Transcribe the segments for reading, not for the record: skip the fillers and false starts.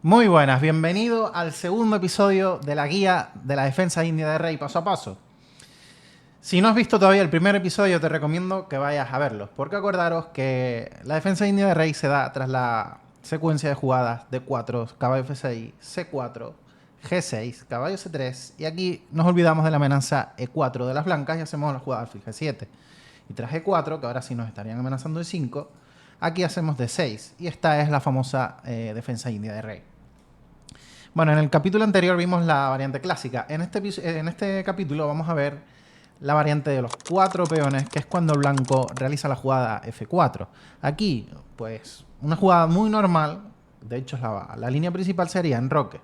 Muy buenas, bienvenido al segundo episodio de la guía de la defensa india de rey paso a paso. Si no has visto todavía el primer episodio, te recomiendo que vayas a verlo, porque acordaros que la defensa india de rey se da tras la secuencia de jugadas D4, caballo F6, C4, G6, caballo C3, y aquí nos olvidamos de la amenaza E4 de las blancas y hacemos la jugada alfil G7. Y tras E4, que ahora sí nos estarían amenazando E5, aquí hacemos D6, y esta es la famosa defensa india de rey. Bueno, en el capítulo anterior vimos la variante clásica. En este capítulo vamos a ver la variante de los 4 peones, que es cuando el blanco realiza la jugada F4. Aquí, pues, una jugada muy normal. De hecho, la línea principal sería enroque.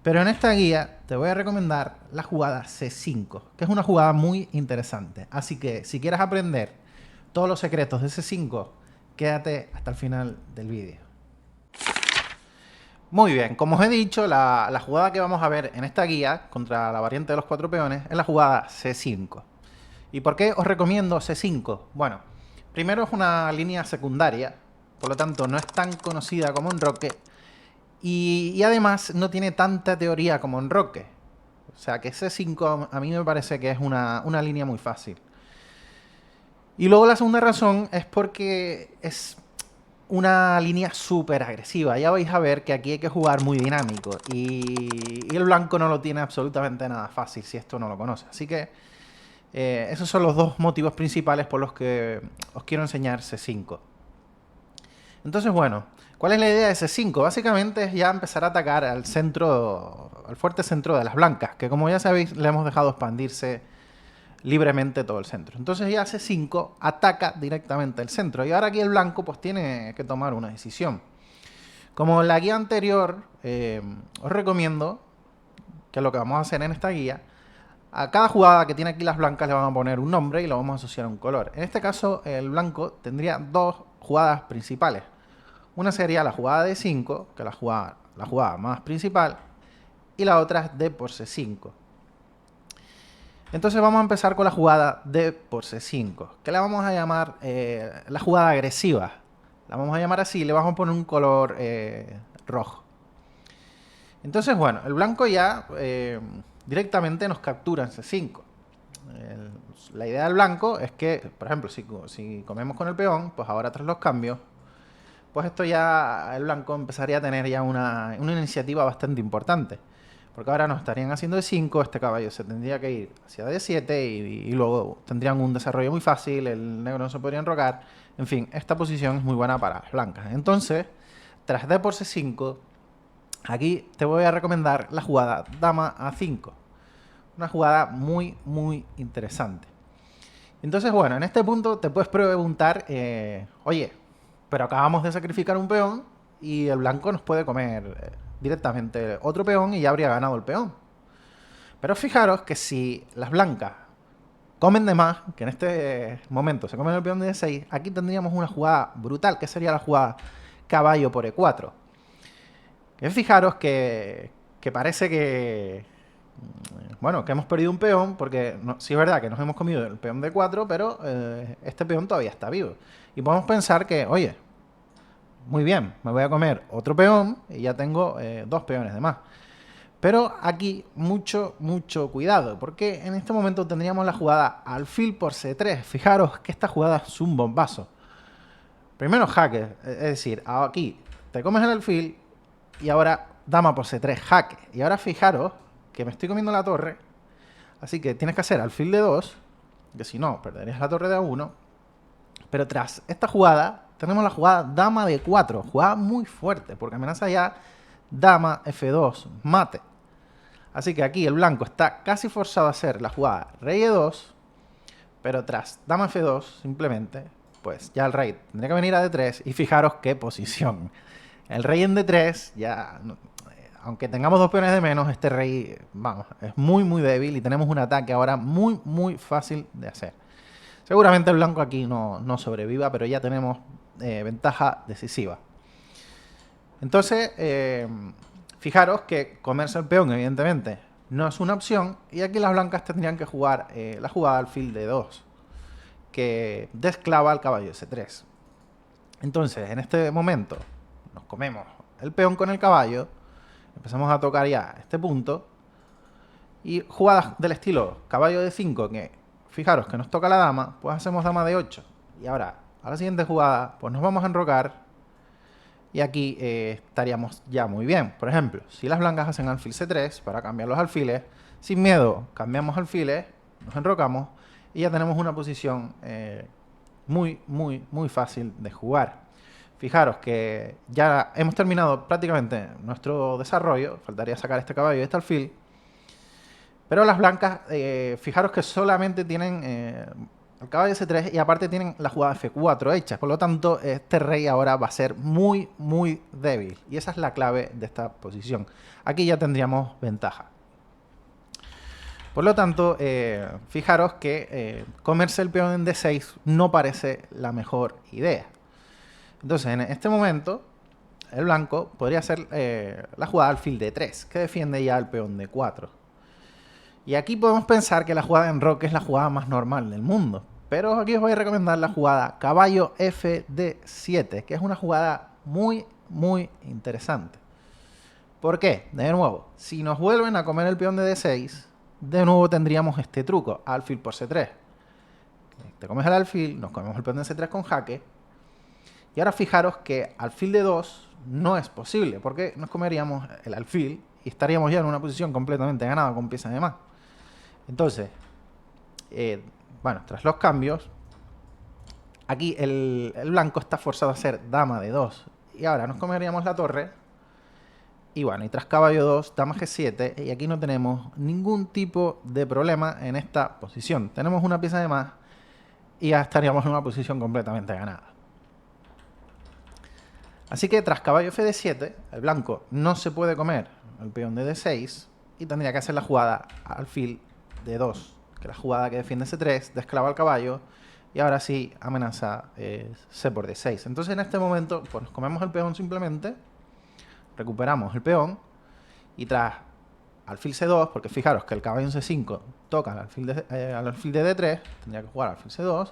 Pero en esta guía te voy a recomendar la jugada C5, que es una jugada muy interesante. Así que, si quieres aprender todos los secretos de C5, quédate hasta el final del vídeo. Muy bien, como os he dicho, la jugada que vamos a ver en esta guía contra la variante de los 4 peones es la jugada C5. ¿Y por qué os recomiendo C5? Bueno, primero es una línea secundaria, por lo tanto no es tan conocida como enroque y además no tiene tanta teoría como enroque. O sea que C5 a mí me parece que es una línea muy fácil. Y luego la segunda razón es porque es una línea súper agresiva. Ya vais a ver que aquí hay que jugar muy dinámico. Y el blanco no lo tiene absolutamente nada fácil si esto no lo conoce. Así que esos son los dos motivos principales por los que os quiero enseñar C5. Entonces, bueno, ¿cuál es la idea de C5? Básicamente es ya empezar a atacar al centro, al fuerte centro de las blancas, que como ya sabéis le hemos dejado expandirse libremente todo el centro. Entonces ya C5 ataca directamente el centro. Y ahora aquí el blanco pues tiene que tomar una decisión. Como en la guía anterior, os recomiendo que lo que vamos a hacer en esta guía, a cada jugada que tiene aquí las blancas le van a poner un nombre y lo vamos a asociar a un color. En este caso el blanco tendría dos jugadas principales. Una sería la jugada de 5, que es la jugada más principal, y la otra es D por C5. Entonces vamos a empezar con la jugada D por C5, que la vamos a llamar la jugada agresiva. La vamos a llamar así y le vamos a poner un color rojo. Entonces, bueno, el blanco ya directamente nos captura en C5. La idea del blanco es que, por ejemplo, si comemos con el peón, pues ahora tras los cambios, pues esto ya, el blanco empezaría a tener ya una iniciativa bastante importante. Porque ahora nos estarían haciendo de 5, este caballo se tendría que ir hacia D7 y luego tendrían un desarrollo muy fácil, el negro no se podría enrocar. En fin, esta posición es muy buena para las blancas. Entonces, tras D por C5, aquí te voy a recomendar la jugada Dama A5. Una jugada muy, muy interesante. Entonces, bueno, en este punto te puedes preguntar, oye, pero acabamos de sacrificar un peón y el blanco nos puede comer directamente otro peón y ya habría ganado el peón. Pero fijaros que si las blancas comen de más, que en este momento se comen el peón de D6, aquí tendríamos una jugada brutal, que sería la jugada caballo por E4. Que fijaros que parece que, bueno, que hemos perdido un peón, porque sí es verdad que nos hemos comido el peón de 4, pero este peón todavía está vivo. Y podemos pensar que, oye, muy bien, me voy a comer otro peón y ya tengo 2 peones de más. Pero aquí mucho, mucho cuidado, porque en este momento tendríamos la jugada alfil por C3. Fijaros que esta jugada es un bombazo. Primero jaque, es decir, aquí te comes el alfil y ahora dama por C3, jaque. Y ahora fijaros que me estoy comiendo la torre, así que tienes que hacer alfil de 2, que si no perderías la torre de A1. Pero tras esta jugada tenemos la jugada dama de 4, jugada muy fuerte, porque amenaza ya dama F2, mate. Así que aquí el blanco está casi forzado a hacer la jugada rey E2, pero tras dama F2 simplemente, pues ya el rey tendría que venir a D3 y fijaros qué posición. El rey en D3 ya, aunque tengamos 2 peones de menos, este rey, vamos, es muy muy débil y tenemos un ataque ahora muy muy fácil de hacer. Seguramente el blanco aquí no sobreviva, pero ya tenemos ventaja decisiva. Entonces, fijaros que comerse el peón, evidentemente, no es una opción. Y aquí las blancas tendrían que jugar la jugada alfil de 2, que desclava al caballo C3. Entonces, en este momento, nos comemos el peón con el caballo. Empezamos a tocar ya este punto. Y jugadas del estilo caballo de 5, que fijaros que nos toca la dama, pues hacemos dama de 8. Y ahora, a la siguiente jugada, pues nos vamos a enrocar. Y aquí estaríamos ya muy bien. Por ejemplo, si las blancas hacen alfil C3 para cambiar los alfiles, sin miedo cambiamos alfiles, nos enrocamos y ya tenemos una posición muy fácil de jugar. Fijaros que ya hemos terminado prácticamente nuestro desarrollo. Faltaría sacar este caballo y este alfil. Pero las blancas, fijaros que solamente tienen el caballo C3 y aparte tienen la jugada F4 hecha. Por lo tanto, este rey ahora va a ser muy débil. Y esa es la clave de esta posición. Aquí ya tendríamos ventaja. Por lo tanto, fijaros que comerse el peón en D6 no parece la mejor idea. Entonces, en este momento, el blanco podría hacer la jugada alfil D3, que defiende ya el peón D4. Y aquí podemos pensar que la jugada de enroque es la jugada más normal del mundo. Pero aquí os voy a recomendar la jugada caballo FD7, que es una jugada muy interesante. ¿Por qué? De nuevo, si nos vuelven a comer el peón de D6, de nuevo tendríamos este truco, alfil por C3. Te comes el alfil, nos comemos el peón de C3 con jaque. Y ahora fijaros que alfil de 2 no es posible, porque nos comeríamos el alfil y estaríamos ya en una posición completamente ganada con pieza de más. Entonces, bueno, tras los cambios, aquí el blanco está forzado a hacer dama de 2. Y ahora nos comeríamos la torre. Y bueno, y tras caballo 2, dama G7. Y aquí no tenemos ningún tipo de problema en esta posición. Tenemos una pieza de más y ya estaríamos en una posición completamente ganada. Así que tras caballo Fd7, el blanco no se puede comer el peón de D6 y tendría que hacer la jugada alfil de 2, que es la jugada que defiende C3, desclava al caballo y ahora sí amenaza C por D6. Entonces en este momento pues nos comemos el peón simplemente, recuperamos el peón y tras alfil C2, porque fijaros que el caballo en C5 toca al alfil de D3, tendría que jugar alfil C2.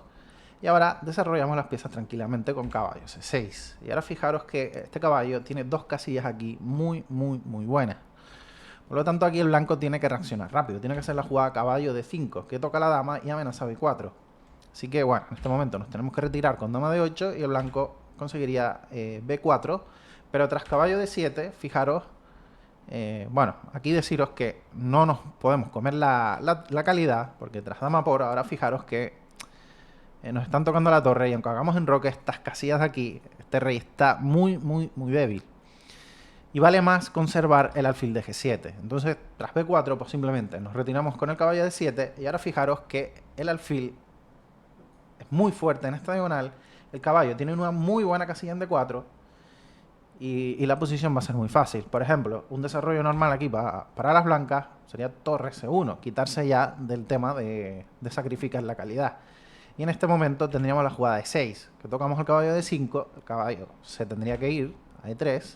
Y ahora desarrollamos las piezas tranquilamente con caballo C6. Y ahora fijaros que este caballo tiene dos casillas aquí muy buenas. Por lo tanto, aquí el blanco tiene que reaccionar rápido. Tiene que hacer la jugada caballo D5, que toca la dama y amenaza B4. Así que, bueno, en este momento nos tenemos que retirar con dama D8 y el blanco conseguiría B4. Pero tras caballo D7, fijaros, bueno, aquí deciros que no nos podemos comer la calidad, porque tras dama por, ahora fijaros que nos están tocando la torre y aunque hagamos enroque, estas casillas de aquí, este rey está muy débil. Y vale más conservar el alfil de G7. Entonces, tras B4, pues simplemente nos retiramos con el caballo de 7 y ahora fijaros que el alfil es muy fuerte en esta diagonal. El caballo tiene una muy buena casilla en D4 y la posición va a ser muy fácil. Por ejemplo, un desarrollo normal aquí para las blancas sería torre C1, quitarse ya del tema de sacrificar la calidad. Y en este momento tendríamos la jugada de 6, que tocamos el caballo de 5, el caballo se tendría que ir a E3,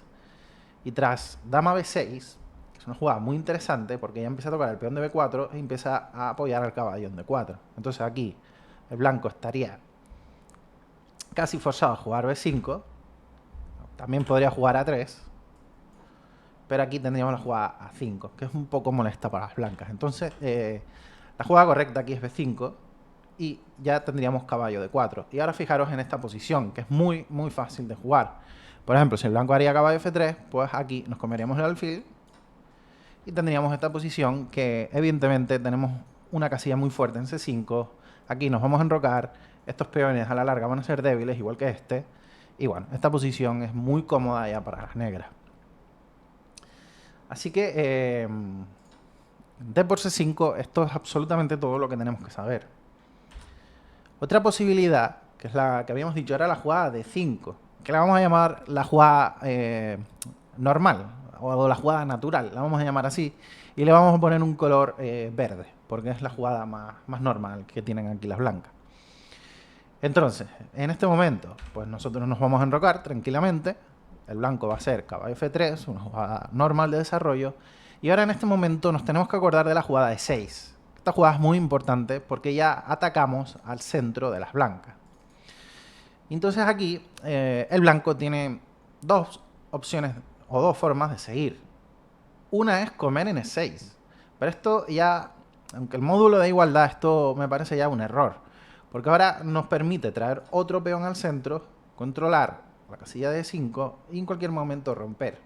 y tras dama B6, que es una jugada muy interesante, porque ya empieza a tocar el peón de B4 y empieza a apoyar al caballo en D4. Entonces aquí el blanco estaría casi forzado a jugar B5, también podría jugar A3, pero aquí tendríamos la jugada A5, que es un poco molesta para las blancas. Entonces la jugada correcta aquí es B5, y ya tendríamos caballo de 4. Y ahora fijaros en esta posición, que es muy fácil de jugar. Por ejemplo, si el blanco haría caballo F3, pues aquí nos comeríamos el alfil y tendríamos esta posición que evidentemente tenemos una casilla muy fuerte en C5. Aquí nos vamos a enrocar, estos peones a la larga van a ser débiles, igual que este. Y bueno, esta posición es muy cómoda ya para las negras. Así que D por C5, esto es absolutamente todo lo que tenemos que saber. Otra posibilidad, que es la que habíamos dicho, era la jugada de 5, que la vamos a llamar la jugada normal, o la jugada natural, la vamos a llamar así, y le vamos a poner un color verde, porque es la jugada más normal que tienen aquí las blancas. Entonces, en este momento, pues nosotros nos vamos a enrocar tranquilamente, el blanco va a ser caballo F3, una jugada normal de desarrollo, y ahora en este momento nos tenemos que acordar de la jugada de 6. Esta jugada es muy importante porque ya atacamos al centro de las blancas. Entonces aquí el blanco tiene dos opciones o dos formas de seguir. Una es comer en E6. Pero esto ya, aunque el módulo de igualdad, esto me parece ya un error. Porque ahora nos permite traer otro peón al centro, controlar la casilla de E5 y en cualquier momento romper.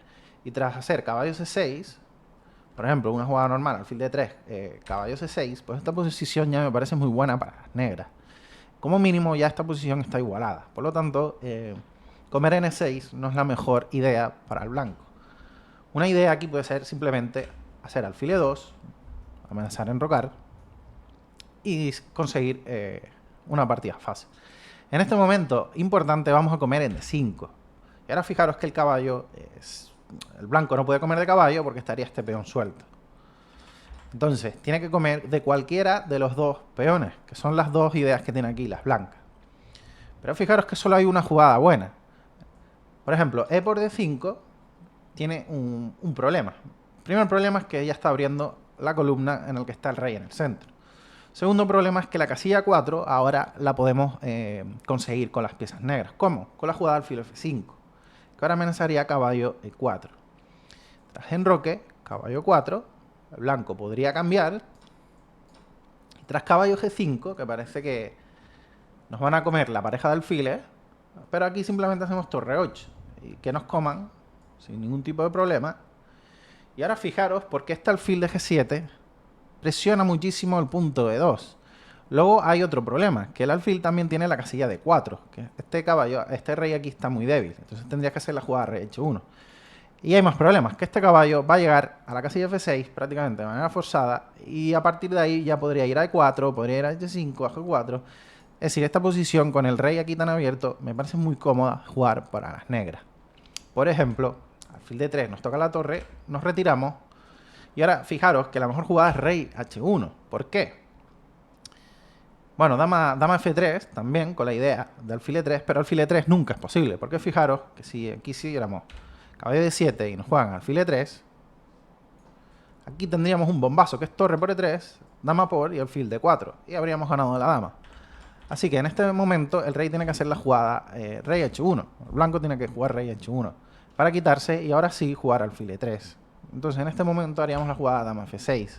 Y tras hacer caballo C6, por ejemplo, una jugada normal, alfil de 3, caballo C6, pues esta posición ya me parece muy buena para las negras. Como mínimo ya esta posición está igualada. Por lo tanto, comer en E6 no es la mejor idea para el blanco. Una idea aquí puede ser simplemente hacer alfil E2, amenazar en rocar y conseguir una partida fácil. En este momento, importante, vamos a comer en D5. Y ahora fijaros que el caballo el blanco no puede comer de caballo porque estaría este peón suelto. Entonces, tiene que comer de cualquiera de los dos peones, que son las dos ideas que tiene aquí las blancas. Pero fijaros que solo hay una jugada buena. Por ejemplo, E por D5 tiene un problema. El primer problema es que ella está abriendo la columna en la que está el rey en el centro. Segundo problema es que la casilla 4 ahora la podemos conseguir con las piezas negras. ¿Cómo? Con la jugada alfil F5, que ahora amenazaría caballo E4. Tras enroque, caballo 4, el blanco podría cambiar. Tras caballo G5, que parece que nos van a comer la pareja de alfiles, pero aquí simplemente hacemos torre 8 y que nos coman sin ningún tipo de problema. Y ahora fijaros, porque este alfil de G7 presiona muchísimo el punto E2. Luego hay otro problema, que el alfil también tiene la casilla de 4, que este caballo, este rey aquí está muy débil, entonces tendría que hacer la jugada rey H1. Y hay más problemas, que este caballo va a llegar a la casilla F6 prácticamente de manera forzada y a partir de ahí ya podría ir a E4, podría ir a H5, a G4. Es decir, esta posición con el rey aquí tan abierto me parece muy cómoda jugar para las negras. Por ejemplo, alfil de 3 nos toca la torre, nos retiramos y ahora fijaros que la mejor jugada es rey H1. ¿Por qué? Bueno, dama F3 también con la idea de alfil E3, pero alfil E3 nunca es posible, porque fijaros que si aquí siguiéramos caballo de 7 y nos juegan alfil E3, aquí tendríamos un bombazo que es torre por E3, dama por y alfil D4, y habríamos ganado la dama. Así que en este momento el rey tiene que hacer la jugada rey H1, el blanco tiene que jugar rey H1 para quitarse y ahora sí jugar alfil E3. Entonces en este momento haríamos la jugada dama F6,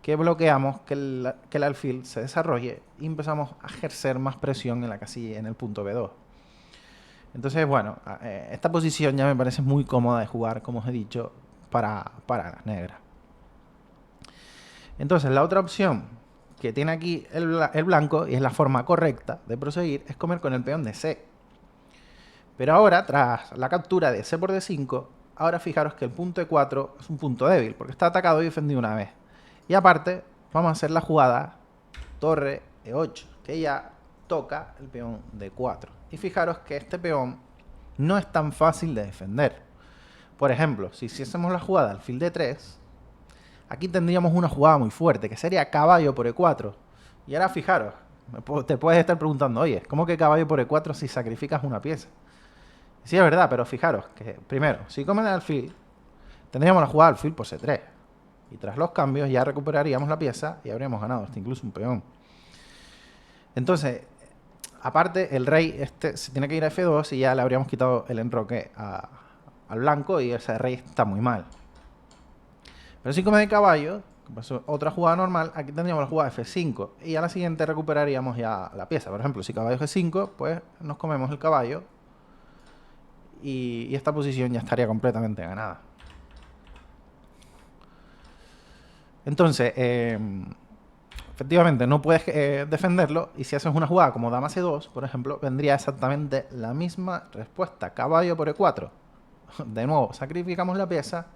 que bloqueamos que el alfil se desarrolle y empezamos a ejercer más presión en la casilla, en el punto B2. Entonces, bueno, esta posición ya me parece muy cómoda de jugar, como os he dicho, para las negras. Entonces, la otra opción que tiene aquí el blanco, y es la forma correcta de proseguir, es comer con el peón de C. Pero ahora, tras la captura de C por D5, ahora fijaros que el punto E4 es un punto débil, porque está atacado y defendido una vez. Y aparte, vamos a hacer la jugada torre E8, que ya toca el peón D4. Y fijaros que este peón no es tan fácil de defender. Por ejemplo, si hiciésemos la jugada alfil D3, aquí tendríamos una jugada muy fuerte, que sería caballo por E4. Y ahora fijaros, te puedes estar preguntando, oye, ¿cómo que caballo por E4 si sacrificas una pieza? Sí, es verdad, pero fijaros que primero, si comen el alfil, tendríamos la jugada alfil por C3. Y tras los cambios ya recuperaríamos la pieza y habríamos ganado hasta incluso un peón. Entonces, aparte, el rey se tiene que ir a F2 y ya le habríamos quitado el enroque al blanco y ese rey está muy mal. Pero si come de caballo, otra jugada normal, aquí tendríamos la jugada F5 y a la siguiente recuperaríamos ya la pieza. Por ejemplo, si caballo G5, pues nos comemos el caballo y esta posición ya estaría completamente ganada. Entonces, efectivamente no puedes defenderlo y si haces una jugada como dama C2, por ejemplo, vendría exactamente la misma respuesta. Caballo por E4. De nuevo, sacrificamos la pieza,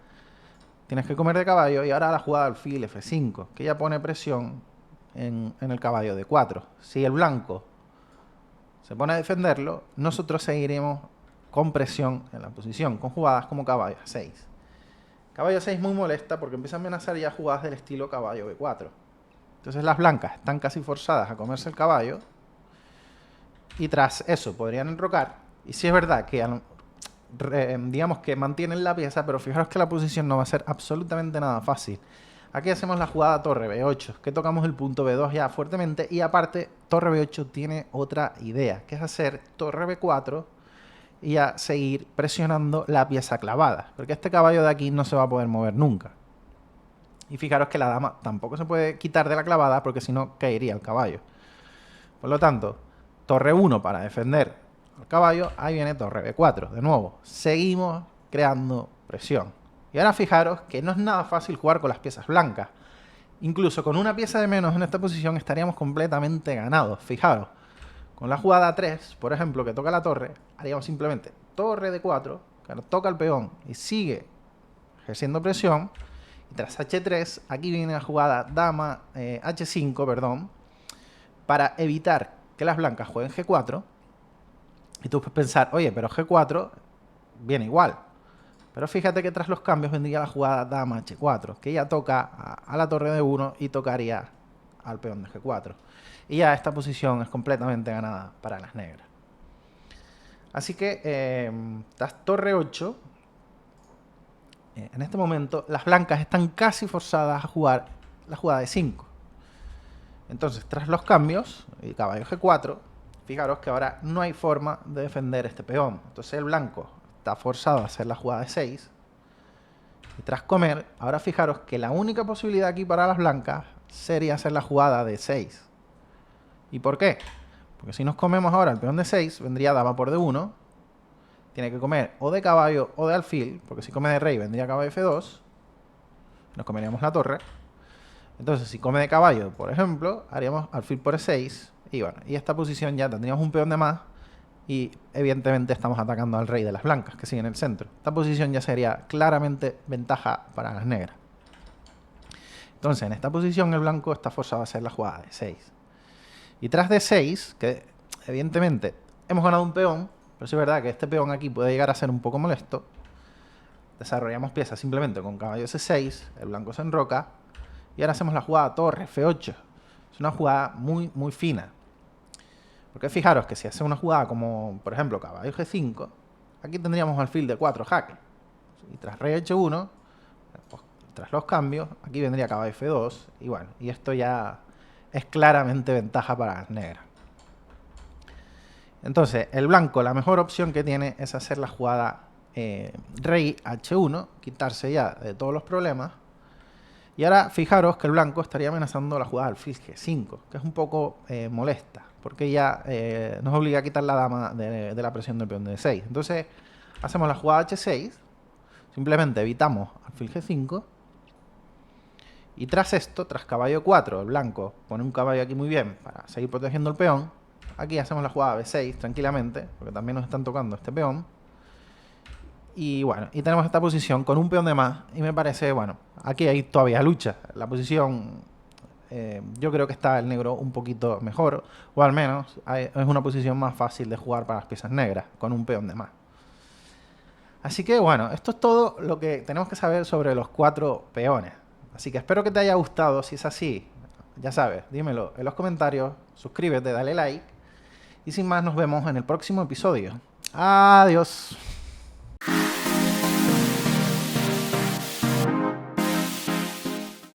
tienes que comer de caballo y ahora la jugada alfil F5, que ya pone presión en el caballo de 4. Si el blanco se pone a defenderlo, nosotros seguiremos con presión en la posición, con jugadas como caballo A6. Caballo 6 muy molesta porque empieza a amenazar ya jugadas del estilo caballo B4. Entonces las blancas están casi forzadas a comerse el caballo y tras eso podrían enrocar. Y si es verdad que digamos que mantienen la pieza, pero fijaros que la posición no va a ser absolutamente nada fácil. Aquí hacemos la jugada torre B8, que tocamos el punto B2 ya fuertemente y aparte torre B8 tiene otra idea, que es hacer torre B4 y a seguir presionando la pieza clavada, porque este caballo de aquí no se va a poder mover nunca. Y fijaros que la dama tampoco se puede quitar de la clavada, porque si no caería el caballo. Por lo tanto, torre 1 para defender al caballo, ahí viene torre B4. De nuevo, seguimos creando presión. Y ahora fijaros que no es nada fácil jugar con las piezas blancas. Incluso con una pieza de menos en esta posición estaríamos completamente ganados. Fijaros, con la jugada 3, por ejemplo, que toca la torre, haríamos simplemente torre D4, que nos toca el peón y sigue ejerciendo presión. Y tras H3, aquí viene la jugada dama H5, perdón, para evitar que las blancas jueguen G4. Y tú puedes pensar, oye, pero G4 viene igual. Pero fíjate que tras los cambios vendría la jugada dama H4, que ya toca a la torre de 1 y tocaría al peón de G4. Y ya esta posición es completamente ganada para las negras. Así que tras torre 8, en este momento las blancas están casi forzadas a jugar la jugada de 5. Entonces, tras los cambios, y caballo G4, fijaros que ahora no hay forma de defender este peón. Entonces el blanco está forzado a hacer la jugada de 6. Y tras comer, ahora fijaros que la única posibilidad aquí para las blancas sería hacer la jugada de 6. ¿Y por qué? Porque si nos comemos ahora el peón de 6, vendría dama por D1. Tiene que comer o de caballo o de alfil, porque si come de rey vendría caballo F2. Nos comeríamos la torre. Entonces, si come de caballo, por ejemplo, haríamos alfil por E6. Y bueno, y esta posición ya tendríamos un peón de más. Y evidentemente estamos atacando al rey de las blancas, que sigue en el centro. Esta posición ya sería claramente ventaja para las negras. Entonces, en esta posición el blanco está forzado a hacer la jugada de 6. Y tras de 6, que evidentemente hemos ganado un peón, pero sí es verdad que este peón aquí puede llegar a ser un poco molesto. Desarrollamos piezas simplemente con caballo C6, el blanco se enroca. Y ahora hacemos la jugada torre F8. Es una jugada muy, muy fina. Porque fijaros que si hace una jugada como, por ejemplo, caballo G5, aquí tendríamos alfil de 4 jaque. Y tras rey H1, pues, tras los cambios, aquí vendría caballo F2. Y bueno, y esto ya es claramente ventaja para las negras. Entonces, el blanco, la mejor opción que tiene es hacer la jugada rey H1, quitarse ya de todos los problemas. Y ahora fijaros que el blanco estaría amenazando la jugada alfil G5, que es un poco molesta, porque ya nos obliga a quitar la dama de la presión del peón de D6. Entonces hacemos la jugada H6, simplemente evitamos alfil G5, y tras esto, tras caballo 4, el blanco pone un caballo aquí muy bien para seguir protegiendo el peón. Aquí hacemos la jugada B6 tranquilamente, porque también nos están tocando este peón. Y bueno, y tenemos esta posición con un peón de más. Y me parece, bueno, aquí hay todavía lucha. La posición, yo creo que está el negro un poquito mejor. O al menos es una posición más fácil de jugar para las piezas negras, con un peón de más. Así que bueno, esto es todo lo que tenemos que saber sobre los 4 peones. Así que espero que te haya gustado. Si es así, ya sabes, dímelo en los comentarios. Suscríbete, dale like. Y sin más, nos vemos en el próximo episodio. Adiós.